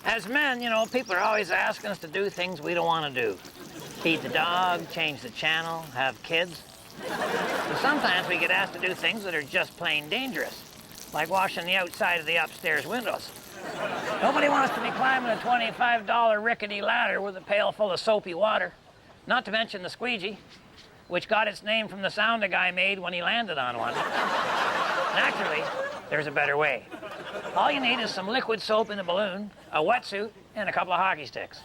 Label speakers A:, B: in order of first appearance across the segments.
A: As men, you know, people are always asking us to do things we don't want to do. Feed the dog, change the channel, have kids. And sometimes we get asked to do things that are just plain dangerous, like washing the outside of the upstairs windows. Nobody wants to be climbing a $25 rickety ladder with a pail full of soapy water, not to mention the squeegee, which got its name from the sound a guy made when he landed on one. Naturally, there's a better way. All you need is some liquid soap in a balloon, a wetsuit, and a couple of hockey sticks.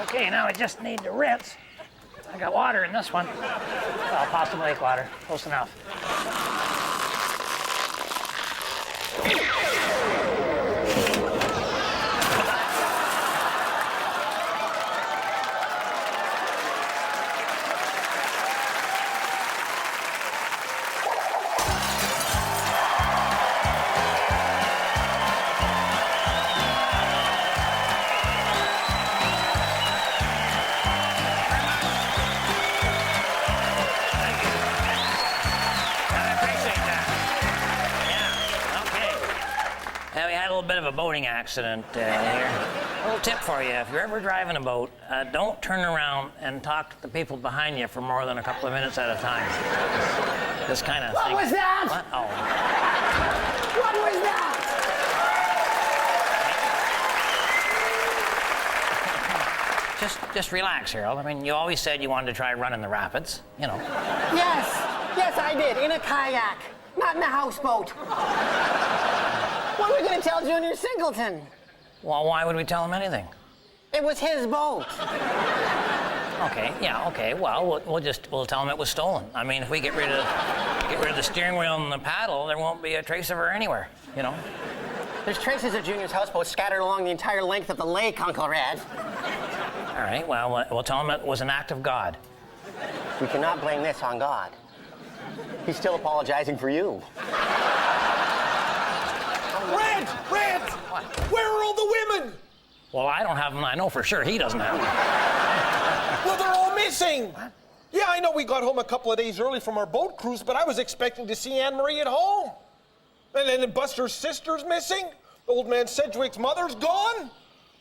A: Okay, now I just need to rinse. I got water in this one. Well, Possum Lake water, close enough. Bit of a boating accident here. A little tip for you, if you're ever driving a boat, don't turn around and talk to the people behind you for more than a couple of minutes at a time. This kind of thing.
B: What was that?
A: What? Oh.
B: What was that?
A: Just relax, Harold. I mean, you always said you wanted to try running the rapids, you know.
B: Yes, I did, in a kayak, not in a houseboat. What are we going to tell Junior Singleton?
A: Well, why would we tell him anything?
B: It was his boat.
A: Okay, yeah, okay. Well, we'll tell him it was stolen. I mean, if we get rid of the steering wheel and the paddle, there won't be a trace of her anywhere, you know.
B: There's traces of Junior's houseboat scattered along the entire length of the lake, Uncle Red.
A: All right, well, we'll tell him it was an act of God.
B: We cannot blame this on God. He's still apologizing for you.
C: Red!
A: What?
C: Where are all the women?
A: Well, I don't have them. I know for sure he doesn't have them.
C: Well, they're all missing. What? Yeah, I know we got home a couple of days early from our boat cruise, but I was expecting to see Anne Marie at home. And then Buster's sister's missing. Old man Sedgwick's mother's gone.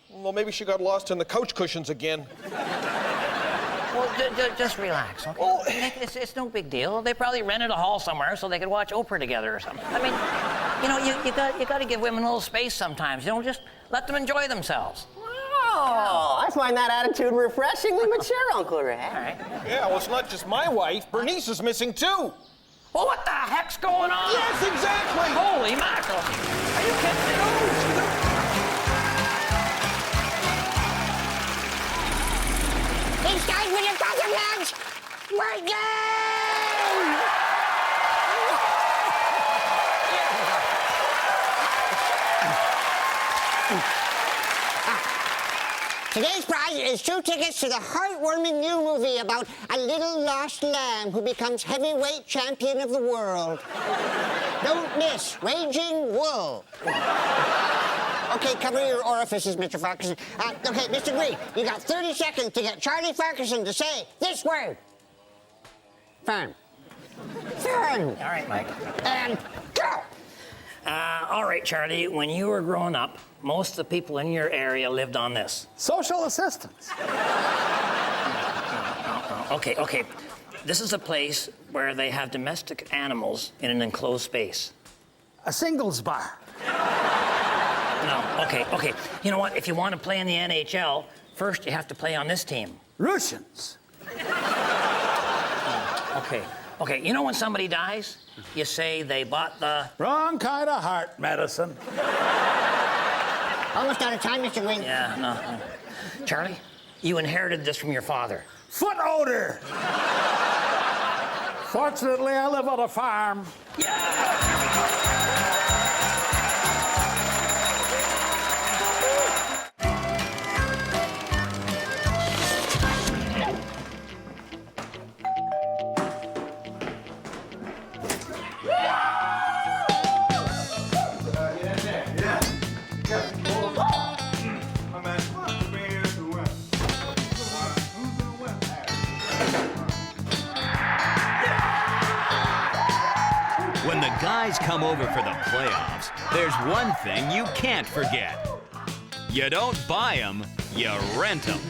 C: Well, maybe she got lost in the couch cushions again.
A: Well, just relax, okay?
C: Well,
A: it's no big deal. They probably rented a hall somewhere so they could watch Oprah together or something. I mean, you know, you got to give women a little space sometimes. You know, just let them enjoy themselves.
B: Oh, I find that attitude refreshingly mature, Uncle Red.
A: All right.
C: yeah, well, it's not just my wife. Bernice is missing, too.
A: Well, what the heck's going on?
C: Yes, exactly.
A: Holy mackerel. Are you kidding me?
D: These guys with your Possum Lodge, we're game! Today's prize is 2 tickets to the heartwarming new movie about a little lost lamb who becomes heavyweight champion of the world. Don't miss Raging Wool. Okay, cover your orifices, Mr. Farquharson. Okay, Mr. Green, you got 30 seconds to get Charlie Farquharson to say this word. Fern. Fern.
A: All right, Mike.
D: And go.
A: All right, Charlie, when you were growing up, most of the people in your area lived on this.
E: Social assistance.
A: Okay. This is a place where they have domestic animals in an enclosed space.
E: A singles bar.
A: No, okay. You know what? If you want to play in the NHL, first you have to play on this team.
E: Russians.
A: Okay. You know when somebody dies, you say they bought the...
E: Wrong kind of heart medicine.
D: Almost out of time, Mr. Green.
A: Yeah, no. Charlie, you inherited this from your father.
E: Foot odor. Fortunately, I live on a farm.
F: guys come over for the playoffs, there's one thing you can't forget. You don't buy them, you rent them.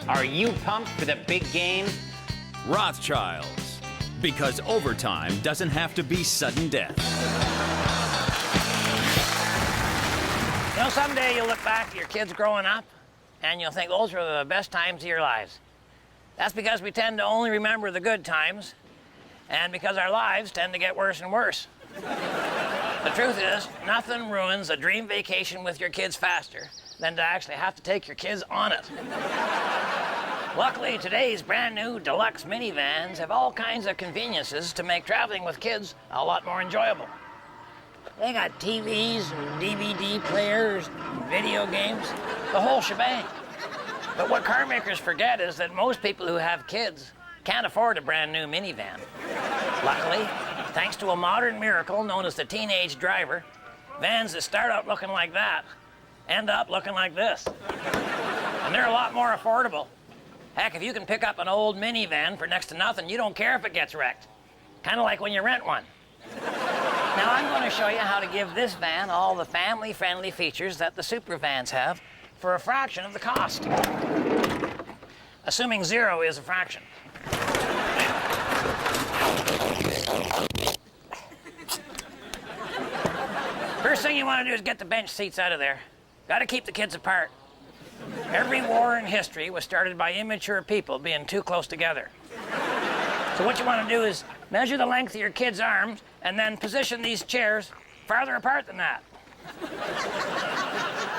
A: Are you pumped for the big game?
F: Rothschilds. Because overtime doesn't have to be sudden death.
A: You know, someday you'll look back at your kids growing up and you'll think those were the best times of your lives. That's because we tend to only remember the good times and because our lives tend to get worse and worse. The truth is, nothing ruins a dream vacation with your kids faster than to actually have to take your kids on it. Luckily, today's brand new deluxe minivans have all kinds of conveniences to make traveling with kids a lot more enjoyable. They got TVs and DVD players, video games, the whole shebang. But what car makers forget is that most people who have kids can't afford a brand new minivan. Luckily, thanks to a modern miracle known as the teenage driver, vans that start out looking like that end up looking like this. And they're a lot more affordable. Heck, if you can pick up an old minivan for next to nothing, you don't care if it gets wrecked. Kind of like when you rent one. Now I'm going to show you how to give this van all the family-friendly features that the super vans have for a fraction of the cost. Assuming zero is a fraction. First thing you want to do is get the bench seats out of there. Got to keep the kids apart. Every war in history was started by immature people being too close together. So what you want to do is measure the length of your kids' arms and then position these chairs farther apart than that.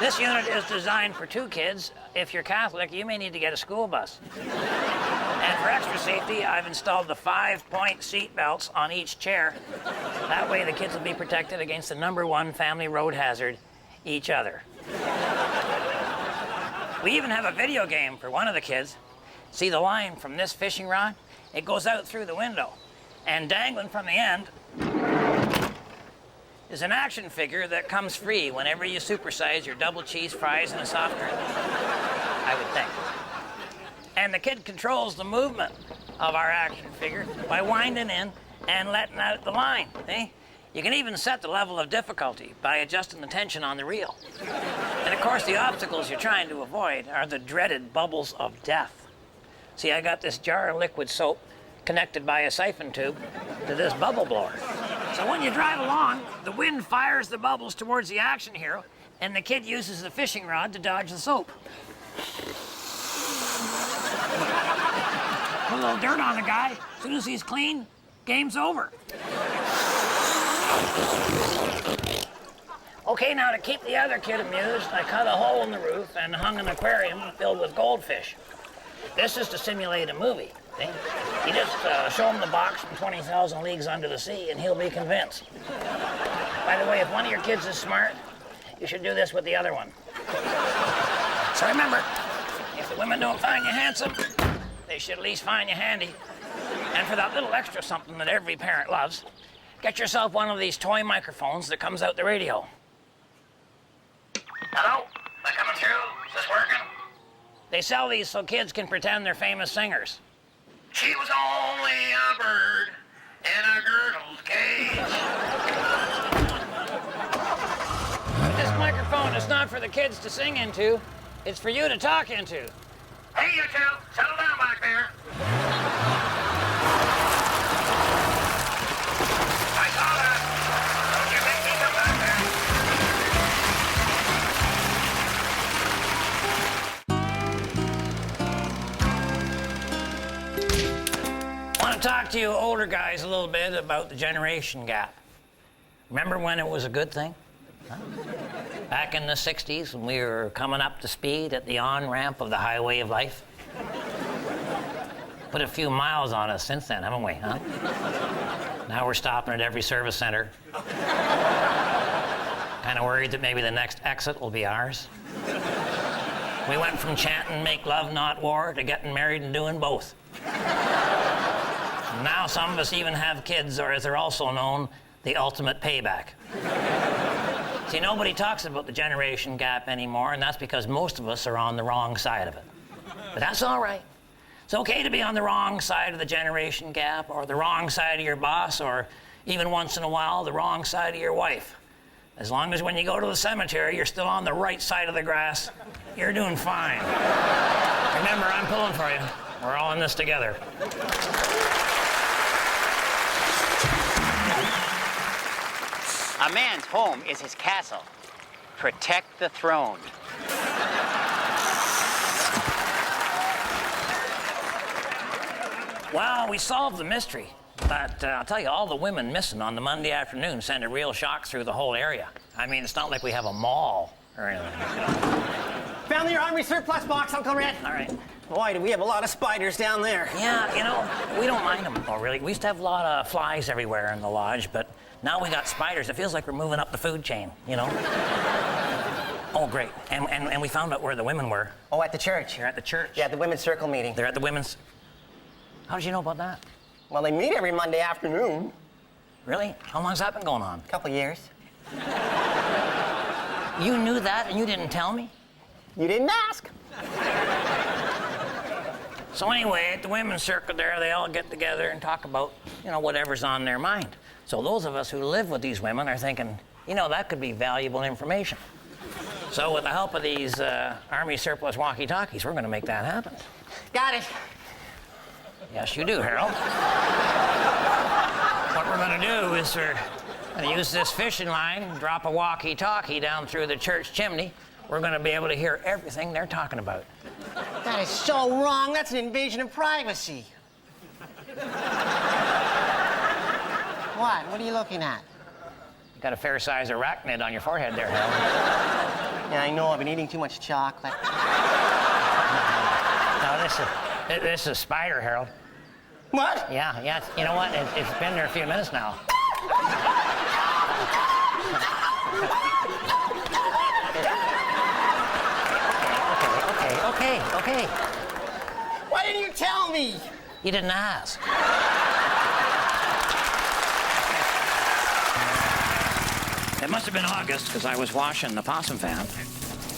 A: This unit is designed for 2 kids. If you're Catholic, you may need to get a school bus. And for extra safety, I've installed the 5-point seat belts on each chair. That way the kids will be protected against the #1 family road hazard, each other. We even have a video game for one of the kids. See the line from this fishing rod? It goes out through the window. And dangling from the end is an action figure that comes free whenever you supersize your double cheese fries and a soft drink, I would think. And the kid controls the movement of our action figure by winding in and letting out the line, see? You can even set the level of difficulty by adjusting the tension on the reel. And of course, the obstacles you're trying to avoid are the dreaded bubbles of death. See, I got this jar of liquid soap connected by a siphon tube to this bubble blower. So when you drive along, the wind fires the bubbles towards the action hero, and the kid uses the fishing rod to dodge the soap. Put a little dirt on the guy. As soon as he's clean, game's over. Okay, now to keep the other kid amused, I cut a hole in the roof and hung an aquarium filled with goldfish. This is to simulate a movie. See? You just show him the box from 20,000 Leagues Under the Sea and he'll be convinced. By the way, if one of your kids is smart, you should do this with the other one. So remember, if the women don't find you handsome, they should at least find you handy. And for that little extra something that every parent loves, get yourself one of these toy microphones that comes out the radio. Hello? Am I coming through? Is this working? They sell these so kids can pretend they're famous singers. She was only a bird in a girdle's cage. But this microphone is not for the kids to sing into. It's for you to talk into. Hey, you two, settle down back there. I saw that. Don't you make me come back there. I want to talk to you older guys a little bit about the generation gap. Remember when it was a good thing? Huh? Back in the 60s when we were coming up to speed at the on-ramp of the highway of life? Put a few miles on us since then, haven't we, huh? Now we're stopping at every service center. Kind of worried that maybe the next exit will be ours. We went from chanting "Make love, not war" to getting married and doing both. Now some of us even have kids, or as they're also known, the ultimate payback. See, nobody talks about the generation gap anymore, and that's because most of us are on the wrong side of it. But that's all right. It's okay to be on the wrong side of the generation gap, or the wrong side of your boss, or even once in a while, the wrong side of your wife. As long as when you go to the cemetery, you're still on the right side of the grass, you're doing fine. Remember, I'm pulling for you. We're all in this together.
G: A man's home is his castle. Protect the throne.
A: Well, we solved the mystery. But I'll tell you, all the women missing on the Monday afternoon send a real shock through the whole area. I mean, it's not like we have a mall or anything. You know.
B: Found your army surplus box, Uncle Red?
A: All right.
B: Boy, do we have a lot of spiders down there.
A: Yeah, you know, we don't mind them. Oh, really? We used to have a lot of flies everywhere in the lodge, but now we got spiders. It feels like we're moving up the food chain, you know? Oh, great. And we found out where the women were.
B: Oh, at the church.
A: They're at the church.
B: Yeah, the women's circle meeting.
A: They're at the women's... How did you know about that?
B: Well, they meet every Monday afternoon.
A: Really? How long's that been going on?
B: A couple years.
A: You knew that and you didn't tell me?
B: You didn't ask.
A: So anyway, at the women's circle there, they all get together and talk about, you know, whatever's on their mind. So those of us who live with these women are thinking, you know, that could be valuable information. So with the help of these Army surplus walkie-talkies, we're going to make that happen.
B: Got it.
A: Yes, you do, Harold. What we're going to do is we're going to use this fishing line and drop a walkie-talkie down through the church chimney. We're going to be able to hear everything they're talking about.
B: That is so wrong. That's an invasion of privacy. What? What are you looking at?
A: You got a fair-sized arachnid on your forehead there, Harold.
B: Yeah, I know. I've been eating too much chocolate.
A: No, this is a spider, Harold.
B: What?
A: Yeah. You know what? It's been there a few minutes now. Okay.
B: Why didn't you tell me?
A: You didn't ask. It must have been August, because I was washing the possum fan.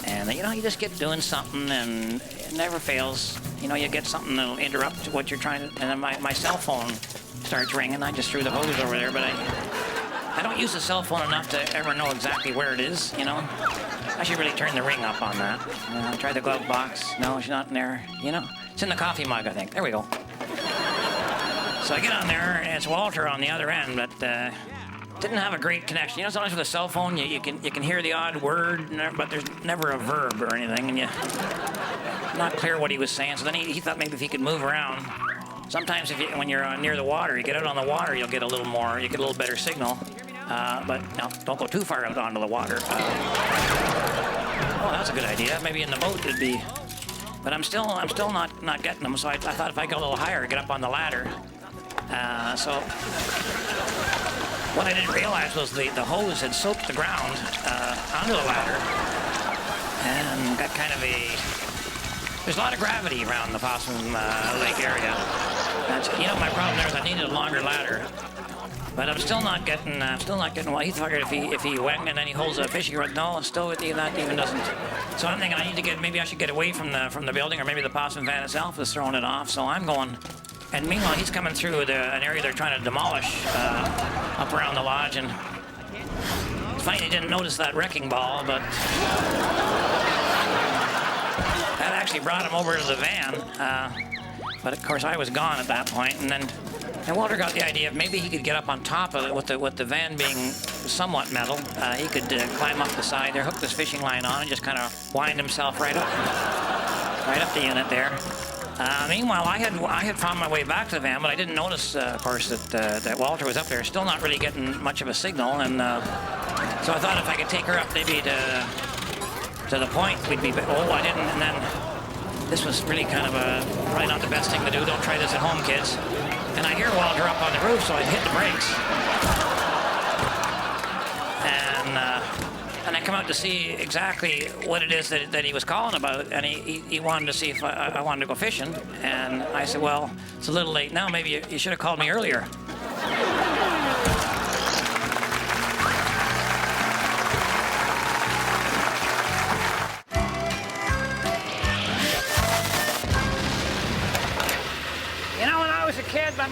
A: And, you know, you just get doing something, and it never fails. You know, you get something that'll interrupt what you're trying to... And then my cell phone starts ringing. I just threw the hose over there, but I don't use the cell phone enough to ever know exactly where it is, you know? I should really turn the ring up on that. I tried the glove box. No, she's not in there. You know, it's in the coffee mug, I think. There we go. So I get on there, and it's Walter on the other end, but didn't have a great connection. You know, sometimes with a cell phone, you can hear the odd word, but there's never a verb or anything, and not clear what he was saying. So then he thought maybe if he could move around. Sometimes when you're near the water, you get out on the water, you'll get a little better signal. But no, don't go too far out onto the water. Oh, that's a good idea. Maybe in the boat it'd be. But I'm still not getting them. So I thought if I go a little higher, get up on the ladder. So what I didn't realize was the hose had soaked the ground onto the ladder, and got kind of there's a lot of gravity around the Possum Lake area. You know, my problem there is I needed a longer ladder. But I'm still not getting well. He figured if he went and then he holds a fishing rod, no, still with you, that even doesn't. So I'm thinking maybe I should get away from the building, or maybe the possum van itself is throwing it off. So I'm going, and meanwhile he's coming through an area they're trying to demolish up around the lodge, and it's funny he didn't notice that wrecking ball, but that actually brought him over to the van. But of course I was gone at that point, and Walter got the idea of maybe he could get up on top of it with the van being somewhat metal. He could climb up the side there, hook this fishing line on, and just kind of wind himself right up the unit there. Meanwhile, I had found my way back to the van, but I didn't notice, of course, that Walter was up there, still not really getting much of a signal, and so I thought if I could take her up maybe to the point, we'd be. Oh, I didn't, and then this was really kind of probably not the best thing to do. Don't try this at home, kids. And I hear Walter up on the roof, so I hit the brakes. And I come out to see exactly what it is that he was calling about, and he wanted to see if I wanted to go fishing. And I said, well, it's a little late now. Maybe you should have called me earlier.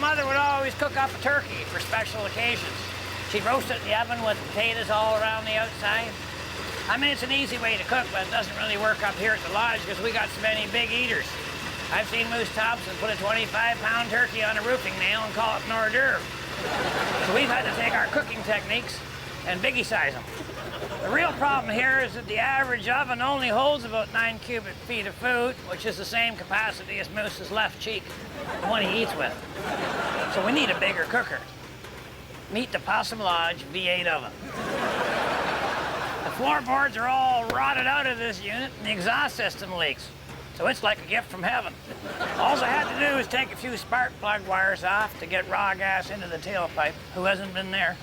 A: mother would always cook up a turkey for special occasions. She'd roast it in the oven with potatoes all around the outside. I mean, it's an easy way to cook, but it doesn't really work up here at the lodge because we got so many big eaters. I've seen Moose Thompson put a 25-pound turkey on a roofing nail and call it an hors d'oeuvre. So we've had to take our cooking techniques and biggie size them. The real problem here is that the average oven only holds about 9 cubic feet of food, which is the same capacity as Moose's left cheek, the one he eats with. So we need a bigger cooker. Meet the Possum Lodge V8 oven. The floorboards are all rotted out of this unit and the exhaust system leaks. So it's like a gift from heaven. All I had to do was take a few spark plug wires off to get raw gas into the tailpipe. Who hasn't been there?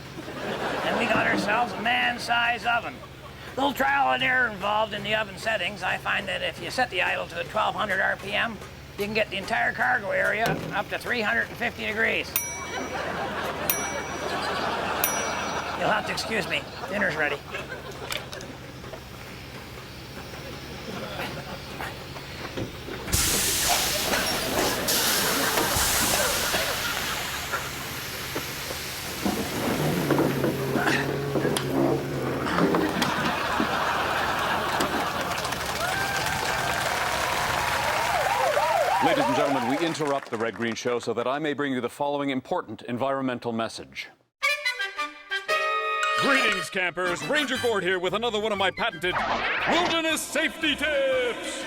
A: And we got ourselves a man-size oven. Little trial and error involved in the oven settings. I find that if you set the idle to 1200 RPM, you can get the entire cargo area up to 350 degrees. You'll have to excuse me. Dinner's ready.
H: Ladies and gentlemen, we interrupt the Red Green Show so that I may bring you the following important environmental message.
I: Greetings, campers. Ranger Gord here with another one of my patented wilderness safety tips.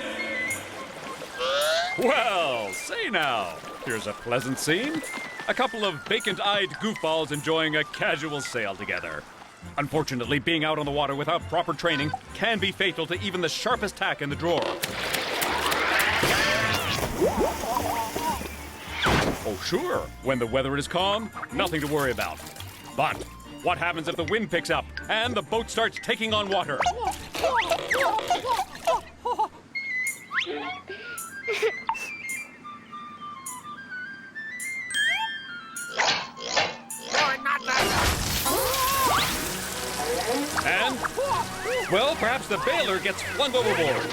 I: Well, say now, here's a pleasant scene. A couple of vacant-eyed goofballs enjoying a casual sail together. Unfortunately, being out on the water without proper training can be fatal to even the sharpest tack in the drawer. Oh, sure. When the weather is calm, nothing to worry about. But what happens if the wind picks up and the boat starts taking on water? And, well, perhaps the bailer gets flung overboard.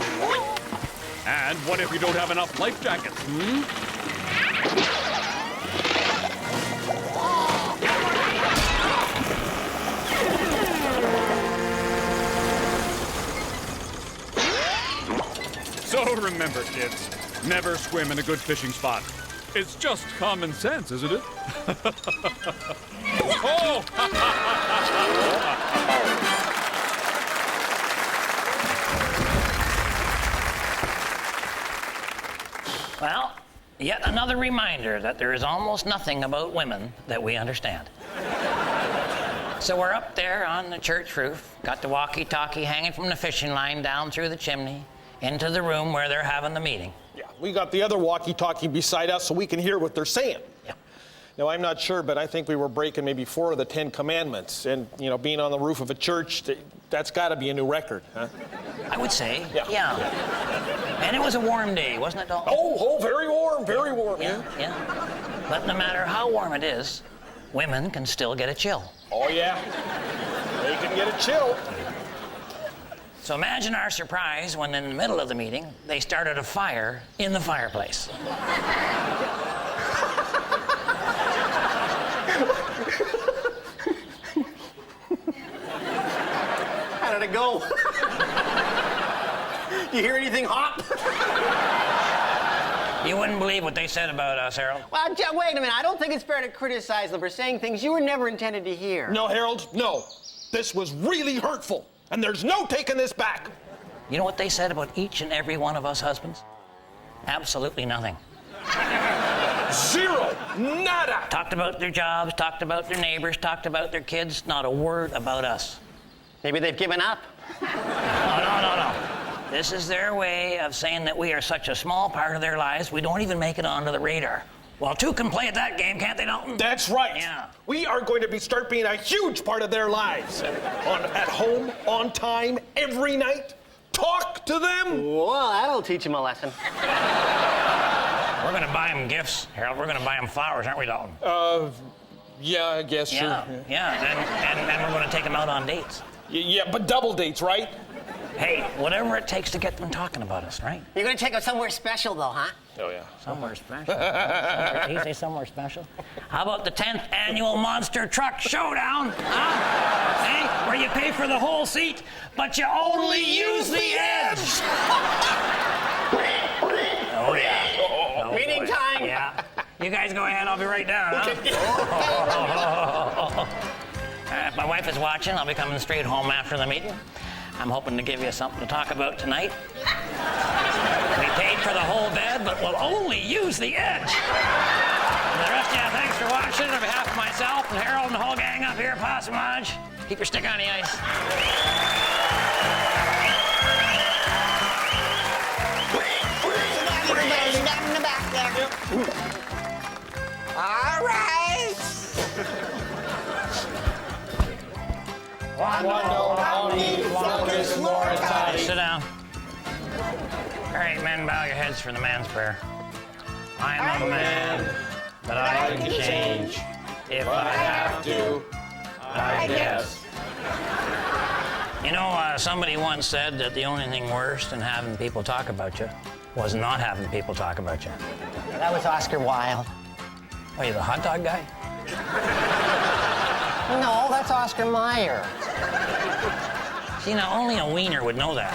I: And what if you don't have enough life jackets, So remember, kids, never swim in a good fishing spot. It's just common sense, isn't it? Oh!
A: Well, yet another reminder that there is almost nothing about women that we understand. So we're up there on the church roof, got the walkie-talkie hanging from the fishing line down through the chimney, into the room where they're having the meeting.
C: Yeah, we got the other walkie-talkie beside us so we can hear what they're saying.
A: Yeah.
C: Now, I'm not sure, but I think we were breaking maybe 4 of the 10 commandments. And, you know, being on the roof of a church, that's got to be a new record, huh?
A: I would say,
C: Yeah.
A: yeah. And it was a warm day, wasn't it, Dalton?
C: Oh, very warm, very warm.
A: Yeah. But no matter how warm it is, women can still get a chill.
C: Oh, yeah. They can get a chill.
A: So imagine our surprise when in the middle of the meeting, they started a fire in the fireplace.
B: How did it go? Do you hear anything hot?
A: You wouldn't believe what they said about us, Harold.
B: Well, wait a minute. I don't think it's fair to criticize them for saying things you were never intended to hear.
C: No, Harold, no. This was really hurtful, and there's no taking this back.
A: You know what they said about each and every one of us husbands? Absolutely nothing.
C: Zero. Nada.
A: Talked about their jobs, talked about their neighbors, talked about their kids, not a word about us.
B: Maybe they've given up.
A: No. This is their way of saying that we are such a small part of their lives, we don't even make it onto the radar. Well, 2 can play at that game, can't they, Dalton?
C: That's right.
A: Yeah.
C: We are going to start being a huge part of their lives. At home, on time, every night. Talk to them.
B: Well, that'll teach them a lesson.
A: We're going to buy them gifts, Harold. We're going to buy them flowers, aren't we, Dalton?
C: Yeah, I guess, sure.
A: Yeah. And we're going to take them out on dates.
C: Yeah, but double dates, right?
A: Hey, whatever it takes to get them talking about us, right?
B: You're gonna take us somewhere special, though, huh?
C: Oh, yeah.
A: Somewhere special. Did he say somewhere special? How about the 10th annual Monster Truck Showdown? Huh? Hey, where you pay for the whole seat, but you only use the edge. Oh, yeah. Oh,
B: Meeting
A: boy.
B: time.
A: Yeah. You guys go ahead, I'll be right down, huh? If my wife is watching, I'll be coming straight home after the meeting. I'm hoping to give you something to talk about tonight. We paid for the whole bed, but we'll only use the edge. And the rest of you, thanks for watching. On behalf of myself and Harold and the whole gang up here at Possum Lodge, keep your stick on the ice.
D: Down in the back there. All right.
C: Quando, Omni, Flunkus, Moritati.
A: Sit down. All right, men, bow your heads for the man's prayer. I'm a man, but I can change. If I have to, I guess. You know, somebody once said that the only thing worse than having people talk about you was not having people talk about you.
B: That was Oscar Wilde.
A: Oh, you the hot dog guy?
B: No, that's Oscar Mayer.
A: See, now only a wiener would know that.